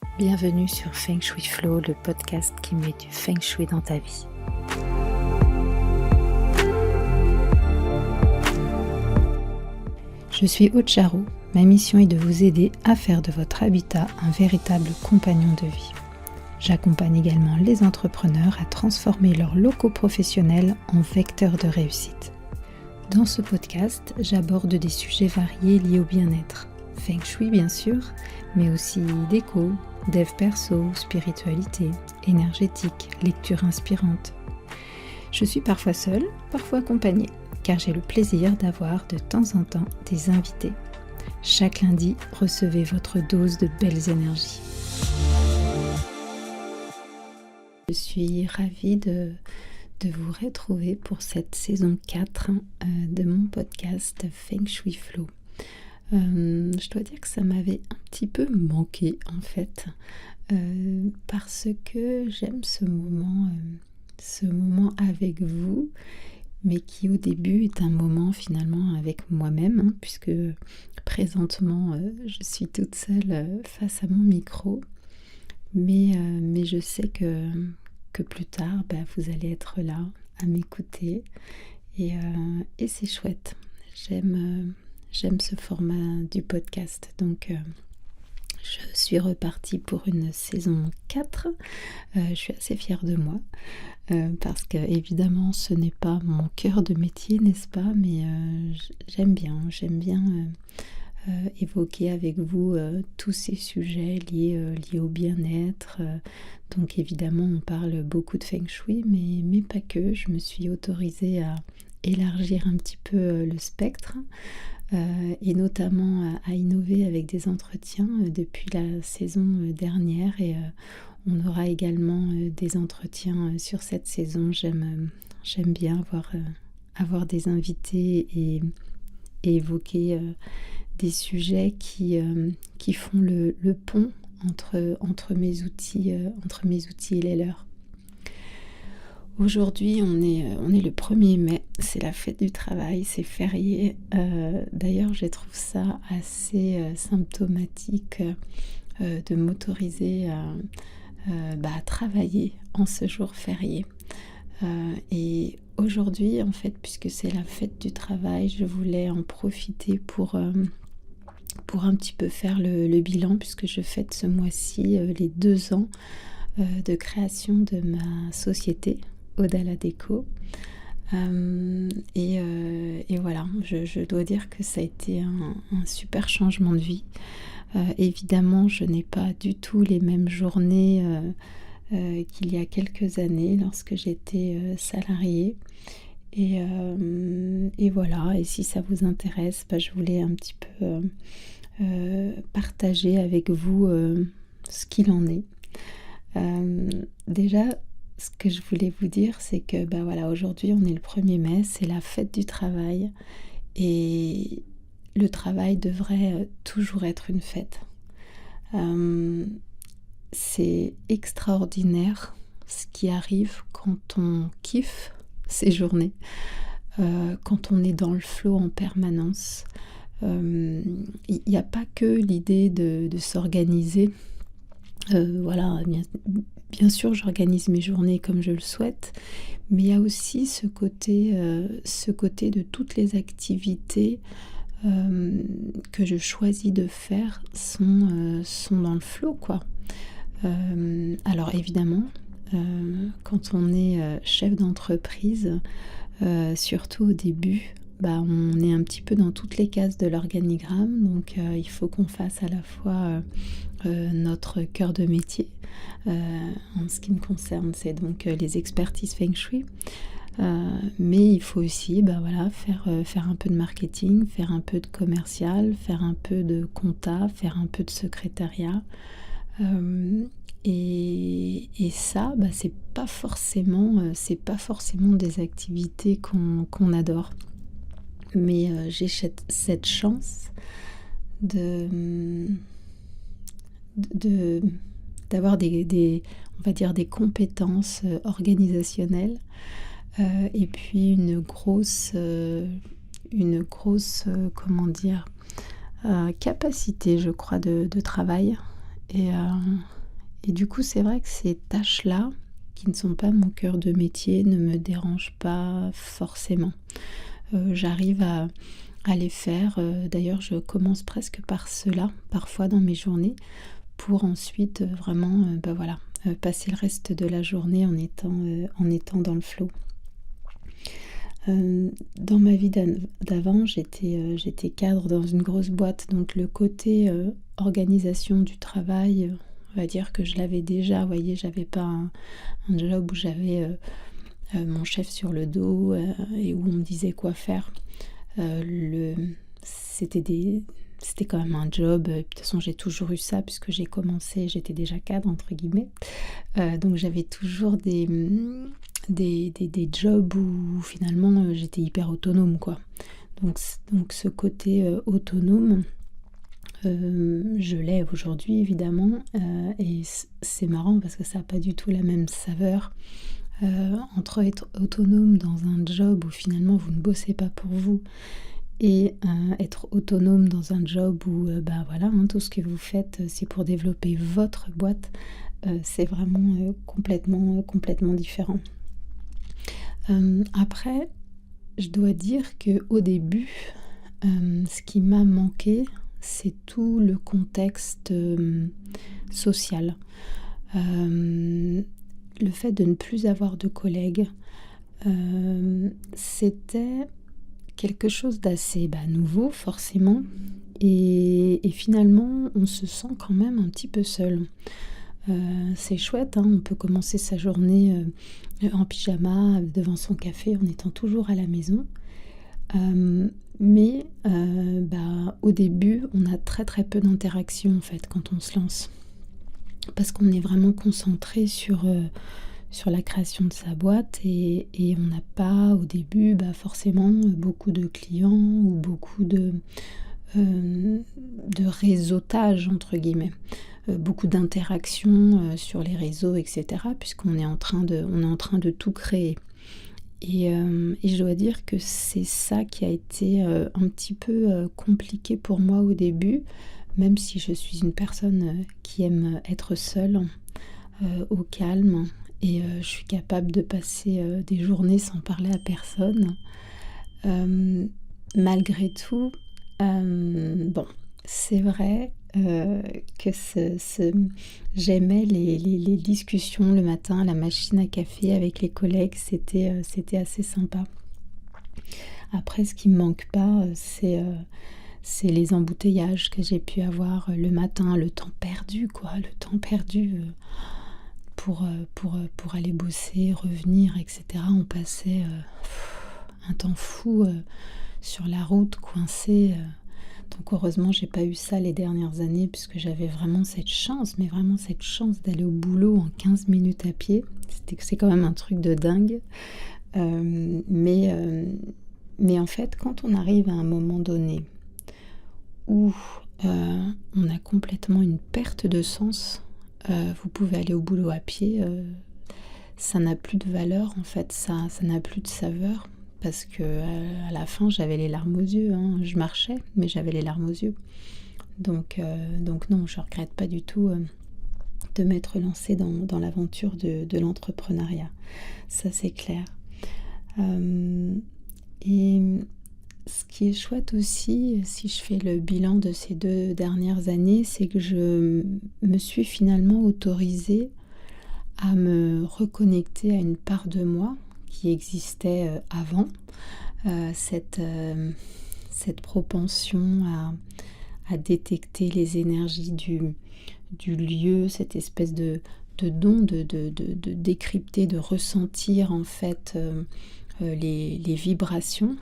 Bienvenue sur Feng Shui Flow, le podcast qui met du Feng Shui dans ta vie. Je suis Aude Charot. Ma mission est de vous aider à faire de votre habitat un véritable compagnon de vie. J'accompagne également les entrepreneurs à transformer leurs locaux professionnels en vecteurs de réussite. Dans ce podcast, j'aborde des sujets variés liés au bien-être. Feng Shui bien sûr, mais aussi déco, dev perso, spiritualité, énergétique, lecture inspirante. Je suis parfois seule, parfois accompagnée, car j'ai le plaisir d'avoir de temps en temps des invités. Chaque lundi, recevez votre dose de belles énergies. Je suis ravie de vous retrouver pour cette saison 4 de mon podcast Feng Shui Flow. Je dois dire que ça m'avait un petit peu manqué en fait, parce que j'aime ce moment avec vous, mais qui au début est un moment finalement avec moi-même, puisque présentement je suis toute seule face à mon micro, mais je sais que plus tard vous allez être là à m'écouter et c'est chouette. J'aime ce format du podcast, donc je suis repartie pour une saison 4. Je suis assez fière de moi, parce que évidemment ce n'est pas mon cœur de métier, n'est-ce pas, mais j'aime bien évoquer avec vous tous ces sujets liés au bien-être. Donc évidemment on parle beaucoup de Feng Shui, mais pas que. Je me suis autorisée à élargir un petit peu le spectre, et notamment à innover avec des entretiens depuis la saison dernière, et on aura également des entretiens sur cette saison. J'aime bien avoir des invités et évoquer des sujets qui font le pont entre mes outils et les leurs. Aujourd'hui, on est le 1er mai, c'est la fête du travail, c'est férié. D'ailleurs, je trouve ça assez symptomatique de m'autoriser à travailler en ce jour férié. Et aujourd'hui, en fait, puisque c'est la fête du travail, je voulais en profiter pour un petit peu faire le bilan, puisque je fête ce mois-ci les 2 ans de création de ma société, Odala Déco. Et voilà, je dois dire que ça a été un super changement de vie. Évidemment, je n'ai pas du tout les mêmes journées qu'il y a quelques années lorsque j'étais salariée. Et voilà, et si ça vous intéresse, je voulais un petit peu partager avec vous ce qu'il en est. Déjà, ce que je voulais vous dire, c'est que voilà, aujourd'hui on est le 1er mai, c'est la fête du travail, et le travail devrait toujours être une fête. C'est extraordinaire ce qui arrive quand on kiffe ces journées, quand on est dans le flow en permanence. Il n'y a pas que l'idée de s'organiser. Voilà, bien sûr, j'organise mes journées comme je le souhaite, mais il y a aussi ce côté de toutes les activités que je choisis de faire sont dans le flow, quoi. Alors évidemment, quand on est chef d'entreprise, surtout au début, on est un petit peu dans toutes les cases de l'organigramme, donc il faut qu'on fasse à la fois notre cœur de métier. En ce qui me concerne, c'est donc les expertises Feng Shui, mais il faut aussi faire un peu de marketing, faire un peu de commercial, faire un peu de compta, faire un peu de secrétariat, et ça, c'est pas forcément des activités qu'on adore. Mais j'ai cette chance d'avoir on va dire des compétences organisationnelles, et puis une grosse comment dire, capacité, je crois, de travail, Et, et du coup, c'est vrai que ces tâches-là, qui ne sont pas mon cœur de métier, ne me dérangent pas forcément. J'arrive à les faire. D'ailleurs, je commence presque par cela, parfois dans mes journées, pour ensuite vraiment bah voilà, passer le reste de la journée en étant dans le flow. Dans ma vie d'avant, j'étais cadre dans une grosse boîte, donc le côté, organisation du travail, on va dire que je l'avais déjà. Vous voyez, j'avais pas un job où j'avais, mon chef sur le dos, et où on me disait quoi faire. Le c'était des C'était quand même un job, de toute façon j'ai toujours eu ça puisque j'étais déjà «cadre» entre guillemets. Donc j'avais toujours des jobs où finalement, j'étais hyper autonome, quoi. Donc ce côté, autonome, je l'ai aujourd'hui évidemment, et c'est marrant parce que ça a pas du tout la même saveur, entre être autonome dans un job où finalement vous ne bossez pas pour vous et être autonome dans un job où, bah, voilà, hein, tout ce que vous faites, c'est pour développer votre boîte. C'est vraiment, complètement différent. Après, je dois dire qu'au début, ce qui m'a manqué, c'est tout le contexte, social. Le fait de ne plus avoir de collègues, c'était quelque chose d'assez, bah, nouveau forcément, et finalement on se sent quand même un petit peu seul. C'est chouette, hein, on peut commencer sa journée, en pyjama, devant son café, en étant toujours à la maison. Mais bah, au début, on a très, très peu d'interactions, en fait, quand on se lance. Parce qu'on est vraiment concentré sur la création de sa boîte, et on n'a pas au début, bah, forcément, beaucoup de clients ou beaucoup de «réseautage» entre guillemets. Beaucoup d'interactions, sur les réseaux et cetera, puisqu'on est en train de tout créer. Et je dois dire que c'est ça qui a été, un petit peu, compliqué pour moi au début, même si je suis une personne, qui aime être seule, au calme, et je suis capable de passer, des journées sans parler à personne. Malgré tout, bon, c'est vrai, que j'aimais les discussions le matin à la machine à café avec les collègues, c'était assez sympa. Après, ce qui me manque pas, c'est les embouteillages que j'ai pu avoir, le matin, le temps perdu quoi, le temps perdu, pour aller bosser, revenir et cetera. On passait, un temps fou, sur la route, coincé. Donc heureusement, j'ai pas eu ça les dernières années puisque j'avais vraiment cette chance, mais vraiment cette chance d'aller au boulot en 15 minutes à pied. C'est quand même un truc de dingue. Mais en fait, quand on arrive à un moment donné où, on a complètement une perte de sens, vous pouvez aller au boulot à pied, ça n'a plus de valeur en fait, ça n'a plus de saveur. Parce que, à la fin, j'avais les larmes aux yeux, hein. Je marchais, mais j'avais les larmes aux yeux. Donc non, je regrette pas du tout, de m'être lancée dans l'aventure de l'entrepreneuriat. Ça, c'est clair. Et ce qui est chouette aussi, si je fais le bilan de ces 2 dernières années, c'est que je me suis finalement autorisée à me reconnecter à une part de moi qui existait, avant, cette propension à détecter les énergies du lieu, cette espèce de don de décrypter, de ressentir en fait, les vibrations.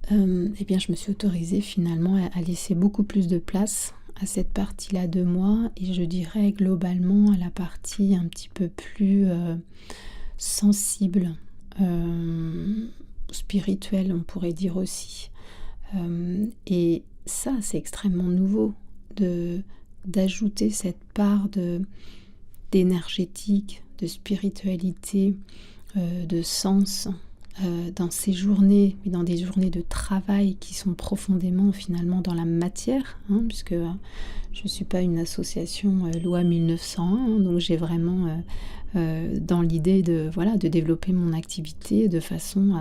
Et bien je me suis autorisée finalement à laisser beaucoup plus de place à cette partie-là de moi, et je dirais globalement à la partie un petit peu plus, sensible, spirituelle, on pourrait dire aussi. Et ça, c'est extrêmement nouveau d'ajouter cette part d'énergétique, de spiritualité, de sens, dans ces journées, mais dans des journées de travail qui sont profondément finalement dans la matière, hein, puisque je ne suis pas une association loi 1901, hein, donc j'ai vraiment dans l'idée de, voilà, de développer mon activité de façon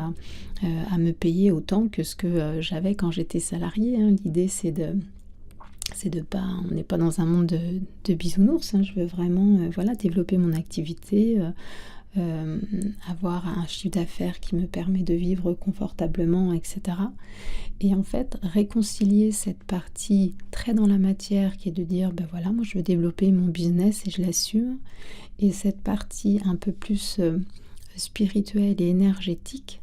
à me payer autant que ce que j'avais quand j'étais salariée, hein. L'idée c'est de pas, on n'est pas dans un monde de bisounours, hein. Je veux vraiment voilà, développer mon activité, avoir un chiffre d'affaires qui me permet de vivre confortablement, etc. Et en fait, réconcilier cette partie très dans la matière qui est de dire, ben voilà, moi je veux développer mon business et je l'assume, et cette partie un peu plus spirituelle et énergétique,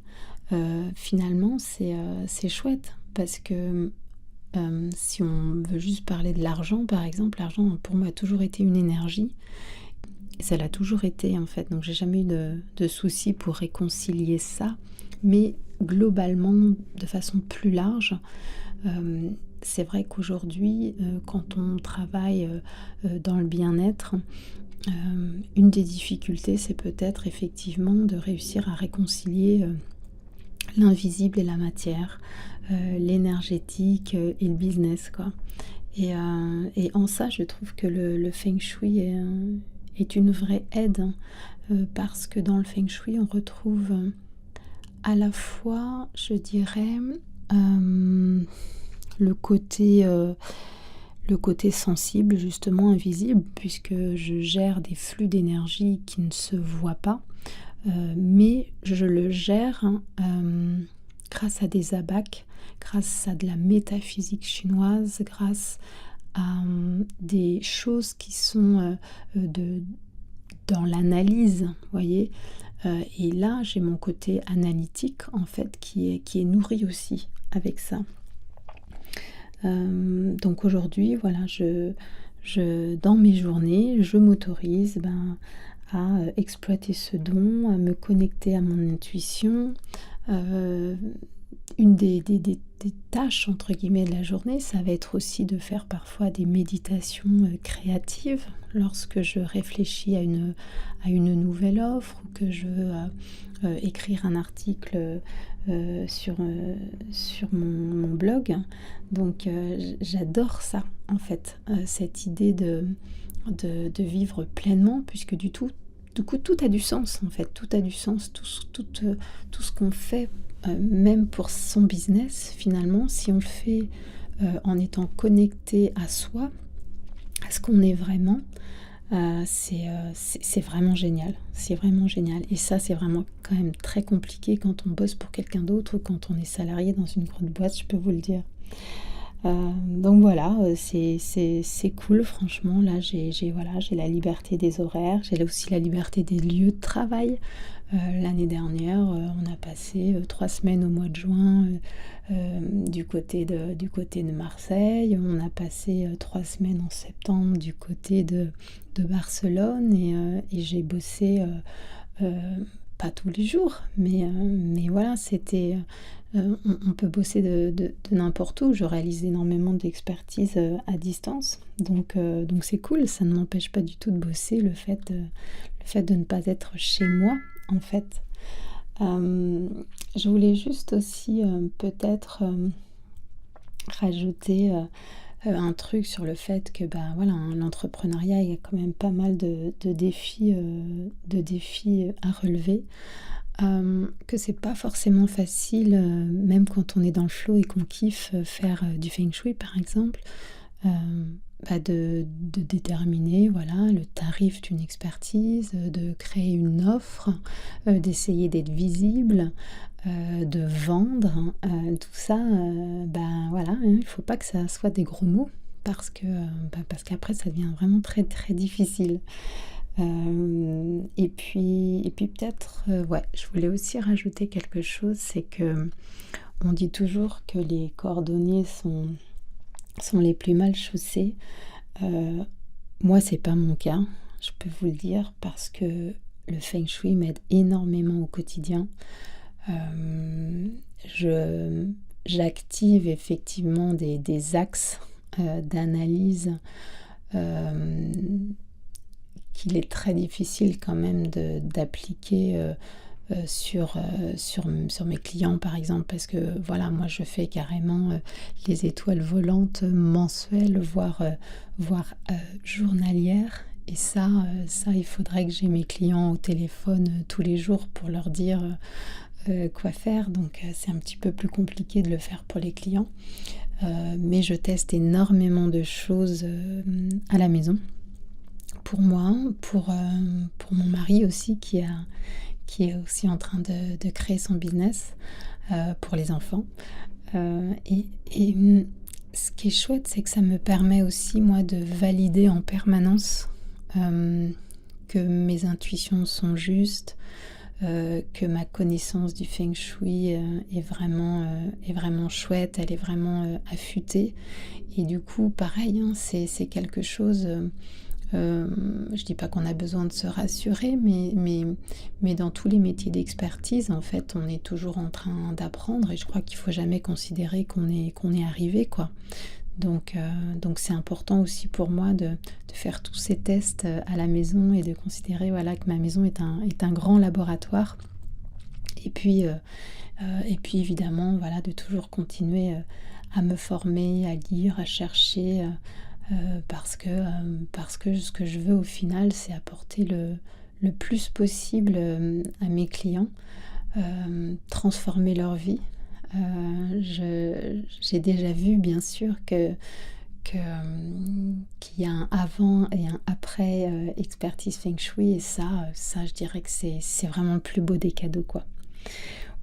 finalement c'est chouette parce que si on veut juste parler de l'argent, par exemple, l'argent pour moi a toujours été une énergie. Ça l'a toujours été en fait, donc j'ai jamais eu de soucis pour réconcilier ça. Mais globalement, de façon plus large, c'est vrai qu'aujourd'hui, quand on travaille dans le bien-être, une des difficultés, c'est peut-être effectivement de réussir à réconcilier l'invisible et la matière, l'énergétique et le business, quoi. Et en ça, je trouve que le feng shui est une vraie aide, hein, parce que dans le feng shui, on retrouve à la fois, je dirais, le côté sensible, justement invisible, puisque je gère des flux d'énergie qui ne se voient pas, mais je le gère grâce à des abacs, grâce à de la métaphysique chinoise, grâce à des choses qui sont dans l'analyse, vous voyez. Et là, j'ai mon côté analytique, en fait, qui est nourri aussi avec ça. Donc aujourd'hui, voilà, dans mes journées, je m'autorise à exploiter ce don, à me connecter à mon intuition. Une des tâches, entre guillemets, de la journée, ça va être aussi de faire parfois des méditations créatives lorsque je réfléchis à une nouvelle offre ou que je veux écrire un article sur mon blog. Donc j'adore ça, en fait, cette idée de vivre pleinement, puisque du coup, tout a du sens, en fait. Tout a du sens, tout ce qu'on fait, même pour son business, finalement, si on le fait en étant connecté à soi, à ce qu'on est vraiment, c'est vraiment génial. C'est vraiment génial. Et ça, c'est vraiment quand même très compliqué quand on bosse pour quelqu'un d'autre ou quand on est salarié dans une grande boîte, je peux vous le dire. Donc voilà, c'est cool, franchement. Là, j'ai la liberté des horaires, j'ai aussi la liberté des lieux de travail. L'année dernière, on a passé 3 semaines au mois de juin du côté de Marseille. On a passé 3 semaines en septembre du côté de Barcelone, et j'ai bossé pas tous les jours, mais voilà, c'était on peut bosser de n'importe où. Je réalise énormément d'expertise à distance, donc c'est cool. Ça ne m'empêche pas du tout de bosser, le fait de ne pas être chez moi, en fait. Je voulais juste aussi peut-être rajouter un truc sur le fait que voilà, hein, l'entrepreneuriat, il y a quand même pas mal de défis à relever, que c'est pas forcément facile, même quand on est dans le flow et qu'on kiffe faire du feng shui, par exemple, de déterminer, voilà, le tarif d'une expertise, de créer une offre, d'essayer d'être visible, de vendre, tout ça, voilà, hein, il faut pas que ça soit des gros mots parce qu'après ça devient vraiment très très difficile. Et puis peut-être, ouais, je voulais aussi rajouter quelque chose, c'est que on dit toujours que les cordonniers sont les plus mal chaussés. Moi, c'est pas mon cas, je peux vous le dire, parce que le feng shui m'aide énormément au quotidien. J'active effectivement des axes d'analyse qu'il est très difficile quand même d'appliquer sur mes clients par exemple, parce que voilà, moi je fais carrément les étoiles volantes mensuelles, voire journalières. Et ça, il faudrait que j'ai mes clients au téléphone tous les jours pour leur dire quoi faire. Donc c'est un petit peu plus compliqué de le faire pour les clients. Mais je teste énormément de choses à la maison. Pour moi, pour mon mari aussi qui est aussi en train de créer son business pour les enfants. Et ce qui est chouette, c'est que ça me permet aussi, moi, de valider en permanence que mes intuitions sont justes, que ma connaissance du Feng Shui est vraiment chouette, elle est vraiment affûtée. Et du coup, pareil, hein, c'est quelque chose... je dis pas qu'on a besoin de se rassurer, mais dans tous les métiers d'expertise, en fait, on est toujours en train d'apprendre et je crois qu'il faut jamais considérer qu'on est arrivé, quoi. Donc c'est important aussi pour moi de faire tous ces tests à la maison et de considérer voilà, que ma maison est un grand laboratoire. Et puis évidemment, voilà, de toujours continuer à me former, à lire, à chercher... parce que ce que je veux au final, c'est apporter le plus possible à mes clients, transformer leur vie. J'ai déjà vu bien sûr qu'il y a un avant et un après expertise Feng Shui, et ça je dirais que c'est vraiment le plus beau des cadeaux, quoi.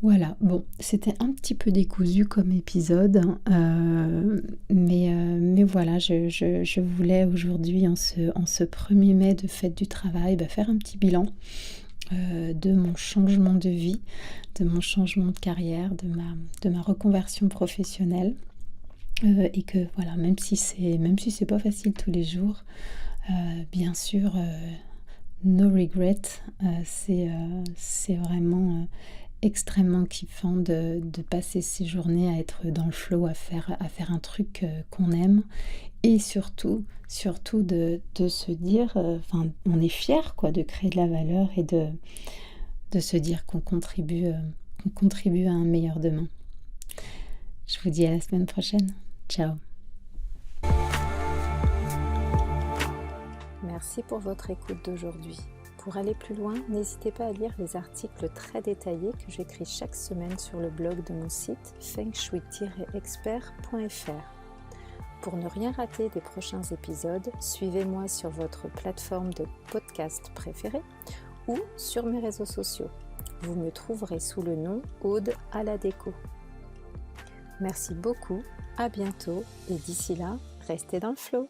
Voilà, bon, c'était un petit peu décousu comme épisode, mais voilà, je voulais aujourd'hui, en ce 1er mai de fête du travail, faire un petit bilan de mon changement de vie, de mon changement de carrière, de ma reconversion professionnelle, et que voilà, même si c'est pas facile tous les jours, bien sûr, no regret, c'est vraiment... extrêmement kiffant de passer ces journées à être dans le flow, à faire un truc qu'on aime, et surtout de se dire, on est fier, quoi, de créer de la valeur et de se dire qu'on contribue à un meilleur demain. Je vous dis à la semaine prochaine. Ciao. Merci pour votre écoute d'aujourd'hui. Pour aller plus loin, n'hésitez pas à lire les articles très détaillés que j'écris chaque semaine sur le blog de mon site fengshui-expert.fr. Pour ne rien rater des prochains épisodes, suivez-moi sur votre plateforme de podcast préférée ou sur mes réseaux sociaux. Vous me trouverez sous le nom Aude à la déco. Merci beaucoup, à bientôt et d'ici là, restez dans le flow.